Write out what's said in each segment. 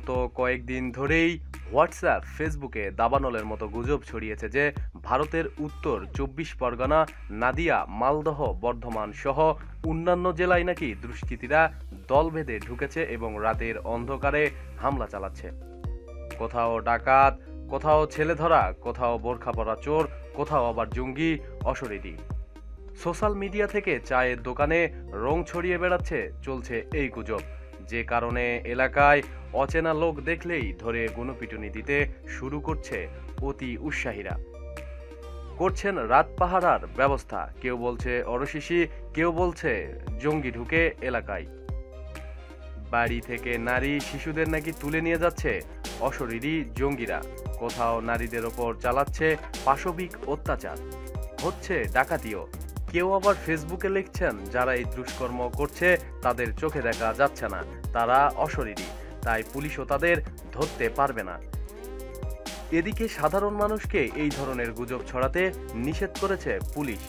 গত কয়েকদিন ধরেই হোয়াটসঅ্যাপ ফেসবুকে দাবানলের মতো গুজব ছড়িয়েছে যে ভারতের উত্তর ২৪ পরগনা, নাদিয়া, মালদহ, বর্ধমান সহ অন্যান্য জেলায় নাকি দুষ্কৃতীরা দল বেঁধে ঢুকেছে এবং রাতের অন্ধকারে হামলা চালাচ্ছে। কোথাও ডাকাত, কোথাও ছেলে ধরা, কোথাও বোরখা পরা চোর, কোথাও আবার জঙ্গি অশরীরী। সোশ্যাল মিডিয়া থেকে চায়ের দোকানে রং ছড়িয়ে বেড়াচ্ছে, চলছে এই গুজব, যে কারণে এলাকায় অচেনা লোক দেখলেই ধরে গণপিটুনি দিতে শুরু করছে অতি উৎসাহীরা। করছেন রাত পাহারার ব্যবস্থা, কেউ বলছে অরশিসি, কেউ বলছে জঙ্গি ঢুকে এলাকায়। বাড়ি থেকে নারী শিশুদের নাকি তুলে নিয়ে যাচ্ছে অশরীরী জঙ্গিরা, কোথাও নারীদের ওপর চালাচ্ছে পাশবিক অত্যাচার, হচ্ছে ডাকাতিও। কেউ আবার ফেসবুকে লিখছেন যারা এই দুষ্কর্ম করছে তাদের চোখে দেখা যাচ্ছে না, তারা অশরীরী, তাই পুলিশও তাদের ধরতে পারবে না। এদিকে সাধারণ মানুষকে এই ধরনের গুজব ছড়াতে নিষেধ করেছে পুলিশ,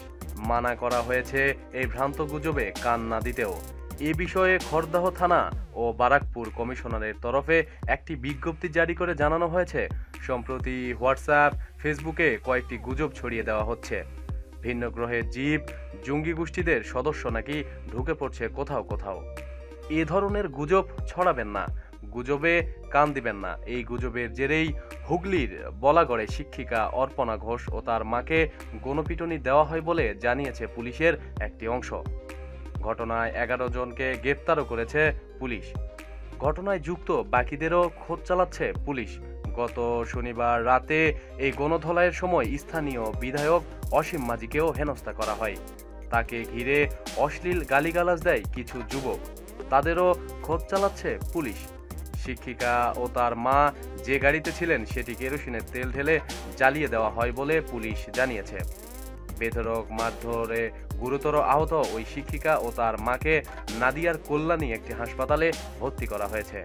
মানা করা হয়েছে এই ভ্রান্ত গুজবে কান না দিতেও। এ বিষয়ে খড়দাহ থানা ও বারাকপুর কমিশনারের তরফে একটি বিজ্ঞপ্তি জারি করে জানানো হয়েছে, সম্প্রতি হোয়াটসঅ্যাপ ফেসবুকে কয়েকটি গুজব ছড়িয়ে দেওয়া হচ্ছে। ভিন্ন গ্রহের জীব, জঙ্গি গোষ্ঠীদের সদস্য নাকি ঢুকে পড়ছে কোথাও কোথাও। এ ধরনের গুজব ছড়াবেন না, গুজবে কান দিবেন না। এই গুজবের জেরেই হুগলির বলাগড়ে শিক্ষিকা অর্পণা ঘোষ ও তার মাকে গণপিটুনি দেওয়া হয় বলে জানিয়েছে পুলিশের একটি অংশ। ঘটনায় 11 জনকে গ্রেপ্তারও করেছে পুলিশ। ঘটনায় যুক্ত বাকিদেরও খোঁজ চালাচ্ছে পুলিশ। গত শনিবার রাতে এই গণধোলাইয়ের সময় স্থানীয় বিধায়ক অসীম মাঝিকেও হেনস্থা করা হয়। তাকে ঘিরে অশ্লীল গালিগালাজ দেয় কিছু যুবক, তাদেরও খোঁজ চালাচ্ছে পুলিশ। শিক্ষিকা ও তার মা যে গাড়িতে ছিলেন সেটি কেরোসিনের তেল ঢেলে জ্বালিয়ে দেওয়া হয় বলে পুলিশ জানিয়েছে। বেধড়ক মারধরে গুরুতর আহত ওই শিক্ষিকা ও তার মাকে নাদিয়ার কল্যাণী একটি হাসপাতালে ভর্তি করা হয়েছে।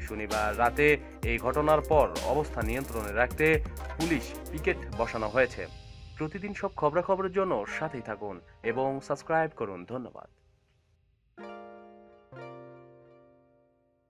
শনিবার রাতে এই ঘটনার পর অবস্থা নিয়ন্ত্রণে রাখতে পুলিশ পিকেট বসানো হয়েছে। প্রতিদিন সব খবরাখবরের জন্য সাথেই থাকুন এবং সাবস্ক্রাইব করুন। ধন্যবাদ।